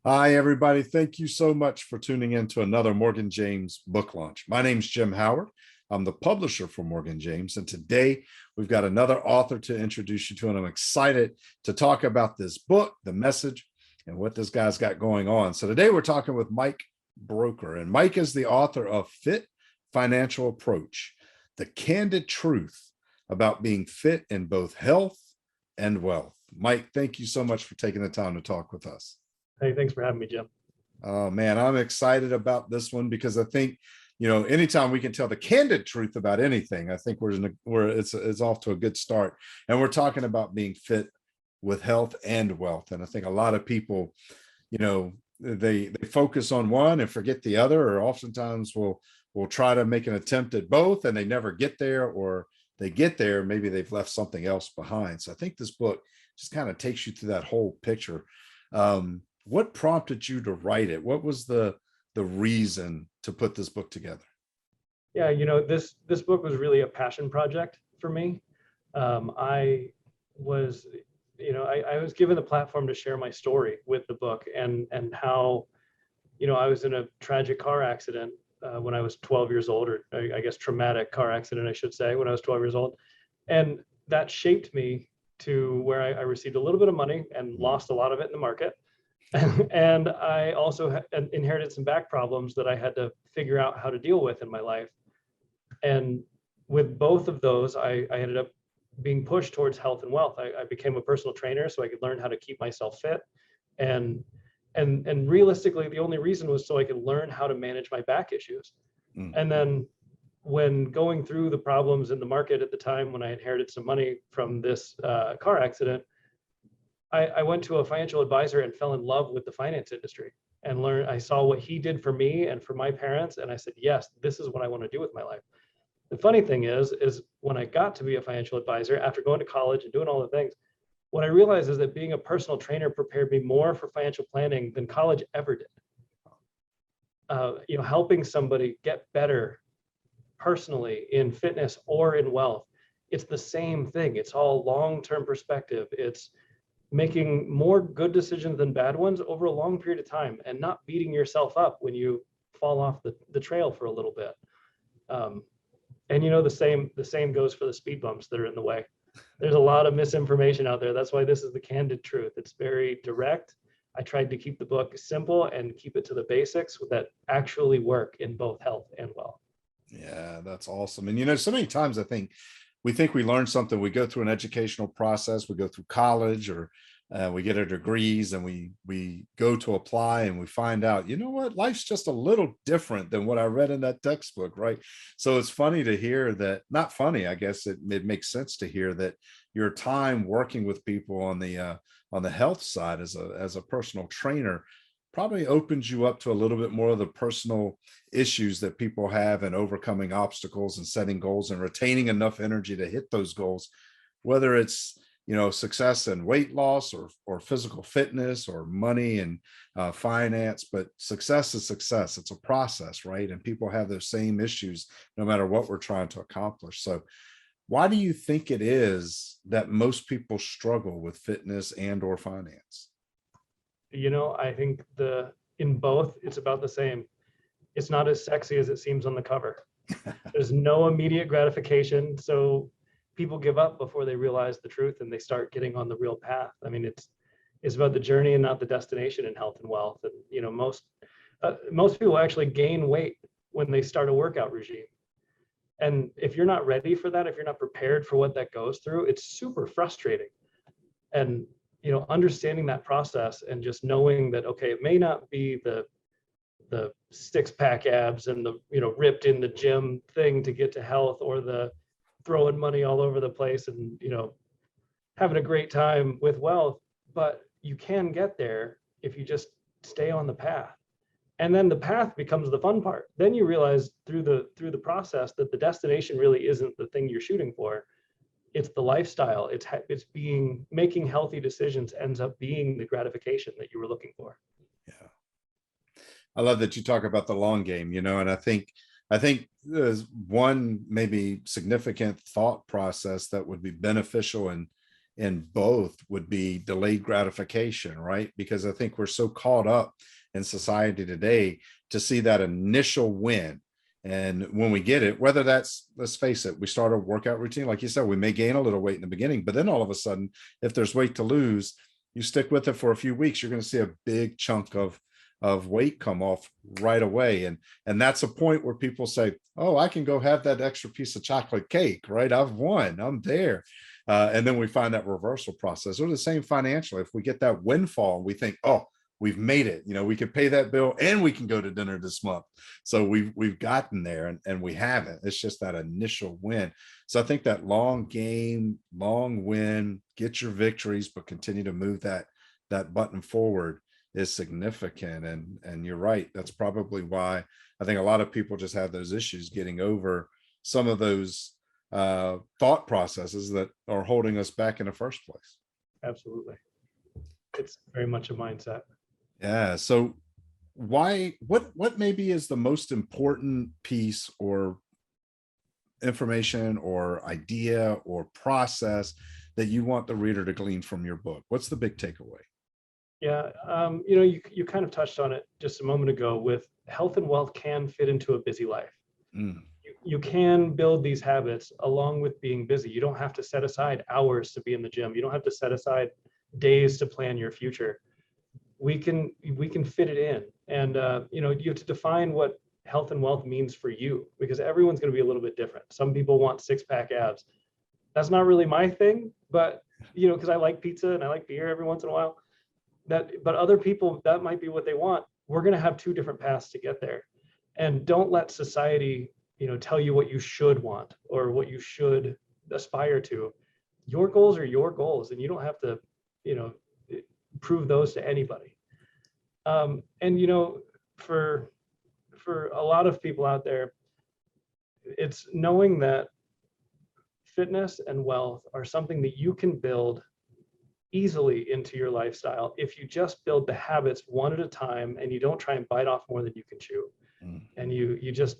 Hi, everybody. Thank you so much for tuning in to another Morgan James book launch. My name's Jim Howard. I'm the publisher for Morgan James. And today we've got another author to introduce you to. And I'm excited to talk about this book, the message, and what this guy's got going on. So today we're talking with Mike Broker. And Mike is the author of Fit Financial Approach, the candid truth about being fit in both health and wealth. Mike, thank you so much for taking the time to talk with us. Hey, thanks for having me, Jim. Oh man, I'm excited about this one because I think, anytime we can tell the candid truth about anything, I think it's off to a good start. And we're talking about being fit with health and wealth. And I think a lot of people, they focus on one and forget the other, or oftentimes will try to make an attempt at both and they never get there, or they get there, maybe they've left something else behind. So I think this book just kind of takes you through that whole picture. What prompted you to write it? What was the reason to put this book together? Yeah, this book was really a passion project for me. I was given the platform to share my story with the book and how, I was in a tragic car accident when I was 12 years old, or I guess traumatic car accident, I should say, when I was 12 years old. And that shaped me to where I received a little bit of money and lost a lot of it in the market. And I also inherited some back problems that I had to figure out how to deal with in my life. And with both of those, I ended up being pushed towards health and wealth. I became a personal trainer so I could learn how to keep myself fit. And realistically, the only reason was so I could learn how to manage my back issues. And then when going through the problems in the market at the time, when I inherited some money from this car accident, I went to a financial advisor and fell in love with the finance industry and learned. I saw what he did for me and for my parents. And I said, yes, this is what I want to do with my life. The funny thing is when I got to be a financial advisor after going to college and doing all the things, what I realized is that being a personal trainer prepared me more for financial planning than college ever did. Helping somebody get better personally in fitness or in wealth, it's the same thing. It's all long-term perspective. It's making more good decisions than bad ones over a long period of time and not beating yourself up when you fall off the trail for a little bit. The same goes for the speed bumps that are in the way. There's a lot of misinformation out there. That's why this is the candid truth. It's very direct. I tried to keep the book simple and keep it to the basics that actually work in both health and wealth. Yeah, that's awesome. And so many times I think we learn something, we go through an educational process, we go through college, or we get our degrees and we go to apply and we find out, life's just a little different than what I read in that textbook, right? So it's funny to hear that, not funny, I guess it makes sense to hear that your time working with people on the health side as a personal trainer probably opens you up to a little bit more of the personal issues that people have and overcoming obstacles and setting goals and retaining enough energy to hit those goals, whether it's, success in weight loss or physical fitness or money and finance. But success is success. It's a process, right? And people have those same issues no matter what we're trying to accomplish. So why do you think it is that most people struggle with fitness and or finance? I think in both, it's about the same. It's not as sexy as it seems on the cover. There's no immediate gratification. So people give up before they realize the truth and they start getting on the real path. I mean, it's about the journey and not the destination in health and wealth. And, most people actually gain weight when they start a workout regime. And if you're not ready for that, if you're not prepared for what that goes through, it's super frustrating. And understanding that process and just knowing that, okay, it may not be the six-pack abs and the, ripped in the gym thing to get to health, or the throwing money all over the place and, having a great time with wealth, but you can get there if you just stay on the path. And then the path becomes the fun part. Then you realize through the process that the destination really isn't the thing you're shooting for. It's the lifestyle. It's making healthy decisions ends up being the gratification that you were looking for. Yeah. I love that you talk about the long game, and I think there's one maybe significant thought process that would be beneficial in in both would be delayed gratification, right? Because I think we're so caught up in society today to see that initial win. And when we get it, whether that's, let's face it, we start a workout routine, like you said, we may gain a little weight in the beginning, but then all of a sudden, if there's weight to lose, you stick with it for a few weeks, you're going to see a big chunk of weight come off right away. And that's a point where people say, oh, I can go have that extra piece of chocolate cake, right? I've won, I'm there. And then we find that reversal process. Or the same financially. If we get that windfall, we think, oh, we've made it. We can pay that bill and we can go to dinner this month. So we've gotten there, and we haven't. It's just that initial win. So I think that long game, long win, get your victories, but continue to move that button forward is significant. And you're right. That's probably why I think a lot of people just have those issues getting over some of those thought processes that are holding us back in the first place. Absolutely. It's very much a mindset. Yeah. So what maybe is the most important piece or information or idea or process that you want the reader to glean from your book? What's the big takeaway? Yeah, you kind of touched on it just a moment ago with health and wealth can fit into a busy life. Mm, You can build these habits along with being busy. You don't have to set aside hours to be in the gym. You don't have to set aside days to plan your future. We can fit it in. And you have to define what health and wealth means for you, because everyone's going to be a little bit different. Some people want six-pack abs. That's not really my thing, but because I like pizza and I like beer every once in a while. But other people, that might be what they want. We're going to have two different paths to get there. And don't let society, tell you what you should want or what you should aspire to. Your goals are your goals, and you don't have to, prove those to anybody. And for a lot of people out there, it's knowing that fitness and wealth are something that you can build easily into your lifestyle if you just build the habits one at a time, and you don't try and bite off more than you can chew. And you just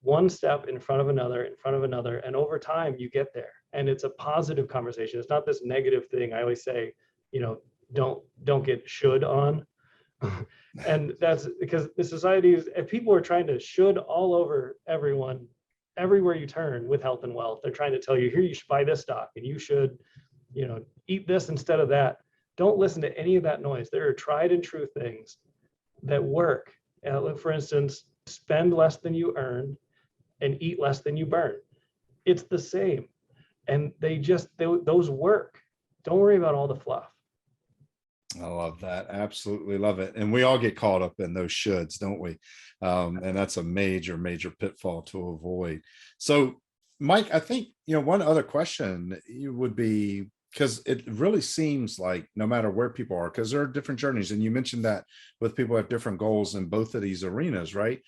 one step in front of another, and over time you get there. And it's a positive conversation. It's not this negative thing. I always say, don't get should on. And that's because the society is, if people are trying to should all over everyone, everywhere you turn with health and wealth, they're trying to tell you, here, you should buy this stock, and you should, eat this instead of that. Don't listen to any of that noise. There are tried and true things that work. For instance, spend less than you earn and eat less than you burn. It's the same. And those work. Don't worry about all the fluff. I love that. Absolutely love it. And we all get caught up in those shoulds, don't we? And that's a major, major pitfall to avoid. So, Mike, I think, one other question would be, because it really seems like no matter where people are, because there are different journeys. And you mentioned that with people have different goals in both of these arenas, right?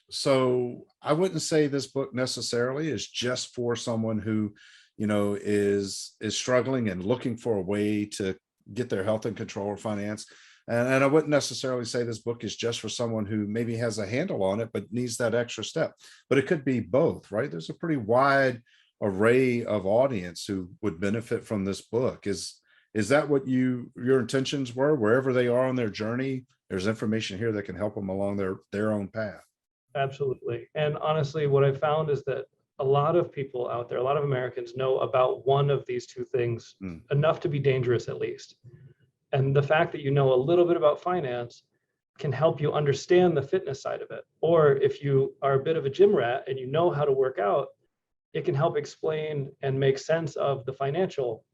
So I wouldn't say this book necessarily is just for someone who, is struggling and looking for a way to get their health in control or finance. And I wouldn't necessarily say this book is just for someone who maybe has a handle on it, but needs that extra step. But it could be both, right? There's a pretty wide array of audience who would benefit from this book. Is that what your intentions were? Wherever they are on their journey, there's information here that can help them along their own path. Absolutely. And honestly, what I found is that a lot of people out there, a lot of Americans know about one of these two things, enough to be dangerous at least. And the fact that you know a little bit about finance can help you understand the fitness side of it. Or if you are a bit of a gym rat and you know how to work out, it can help explain and make sense of the financial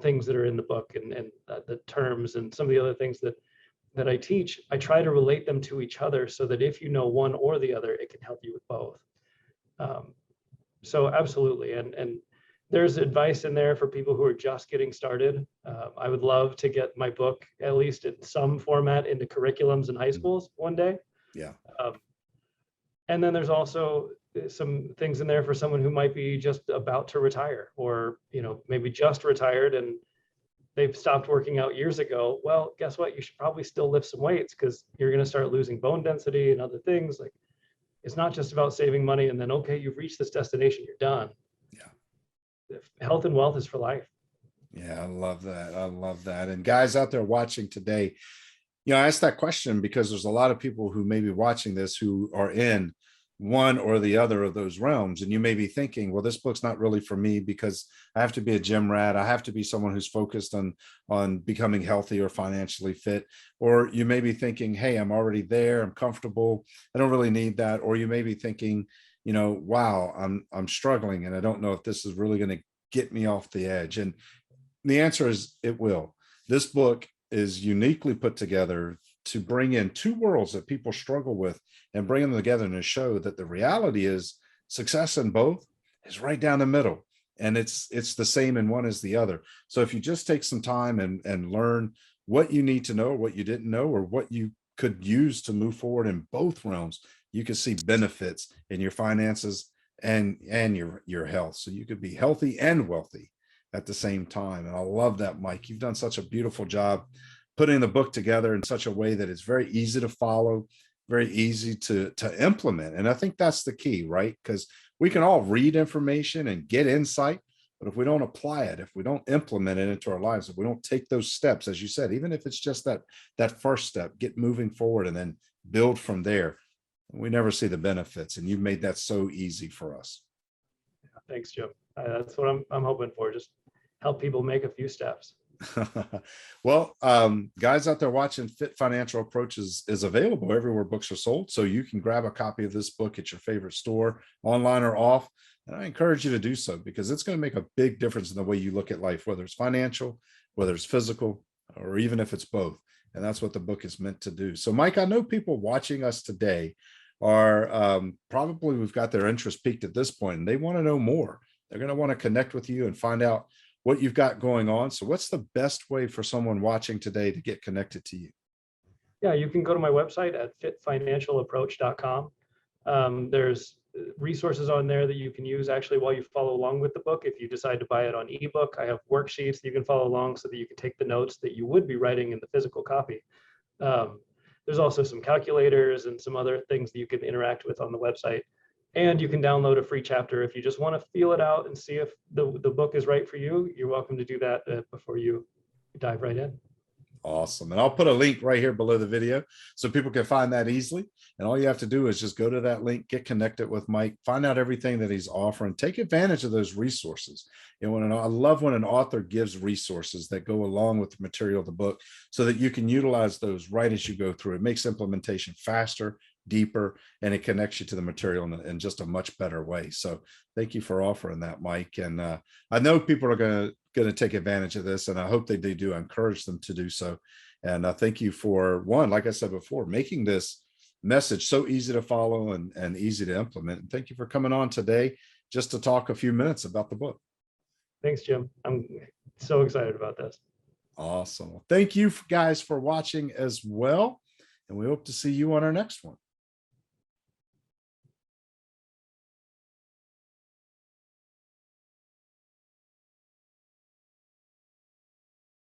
things that are in the book, and the terms and some of the other things that I teach. I try to relate them to each other so that if you know one or the other, it can help you with both. So absolutely. And there's advice in there for people who are just getting started. I would love to get my book, at least in some format, into curriculums in high schools one day. Yeah. And then there's also some things in there for someone who might be just about to retire, or, maybe just retired and they've stopped working out years ago. Well, guess what? You should probably still lift some weights, because you're going to start losing bone density and other things. Like, it's not just about saving money and then, okay, you've reached this destination, you're done. Yeah. health and wealth is for life. Yeah, I love that. I love that. And guys out there watching today, I asked that question because there's a lot of people who may be watching this who are in one or the other of those realms. And you may be thinking, well, this book's not really for me because I have to be a gym rat. I have to be someone who's focused on becoming healthy or financially fit. Or you may be thinking, hey, I'm already there. I'm comfortable. I don't really need that. Or you may be thinking, wow, I'm struggling and I don't know if this is really going to get me off the edge. And the answer is it will. This book is uniquely put together to bring in two worlds that people struggle with and bring them together to show that the reality is success in both is right down the middle. And it's the same in one as the other. So if you just take some time and learn what you need to know, what you didn't know, or what you could use to move forward in both realms, you can see benefits in your finances and your health. So you could be healthy and wealthy at the same time. And I love that, Mike. You've done such a beautiful job putting the book together in such a way that it's very easy to follow, very easy to implement. And I think that's the key, right? Because we can all read information and get insight, but if we don't apply it, if we don't implement it into our lives, if we don't take those steps, as you said, even if it's just that first step, get moving forward and then build from there, we never see the benefits. And you've made that so easy for us. Thanks, Jim. That's what I'm hoping for. Just help people make a few steps. Well, guys out there watching, Fit Financial Approaches is available everywhere books are sold. So you can grab a copy of this book at your favorite store, online or off. And I encourage you to do so because it's going to make a big difference in the way you look at life, whether it's financial, whether it's physical, or even if it's both. And that's what the book is meant to do. So, Mike, I know people watching us today are probably, we've got their interest peaked at this point and they want to know more. They're going to want to connect with you and find out what you've got going on. So what's the best way for someone watching today to get connected to you? Yeah, you can go to my website at fitfinancialapproach.com. There's resources on there that you can use actually while you follow along with the book. If you decide to buy it on ebook, I have worksheets that you can follow along so that you can take the notes that you would be writing in the physical copy. There's also some calculators and some other things that you can interact with on the website. And you can download a free chapter if you just want to feel it out and see if the book is right for you. You're welcome to do that before you dive right in. Awesome. And I'll put a link right here below the video so people can find that easily. And all you have to do is just go to that link, get connected with Mike, find out everything that he's offering, take advantage of those resources. I love when an author gives resources that go along with the material of the book so that you can utilize those right as you go through. It makes implementation faster, deeper, and it connects you to the material in just a much better way. So thank you for offering that, Mike. And I know people are going to take advantage of this, and I hope they do. I encourage them to do so. And I thank you for, one, like I said before, making this message so easy to follow and easy to implement. And thank you for coming on today just to talk a few minutes about the book. Thanks, Jim. I'm so excited about this. Awesome. Well, thank you guys for watching as well. And we hope to see you on our next one.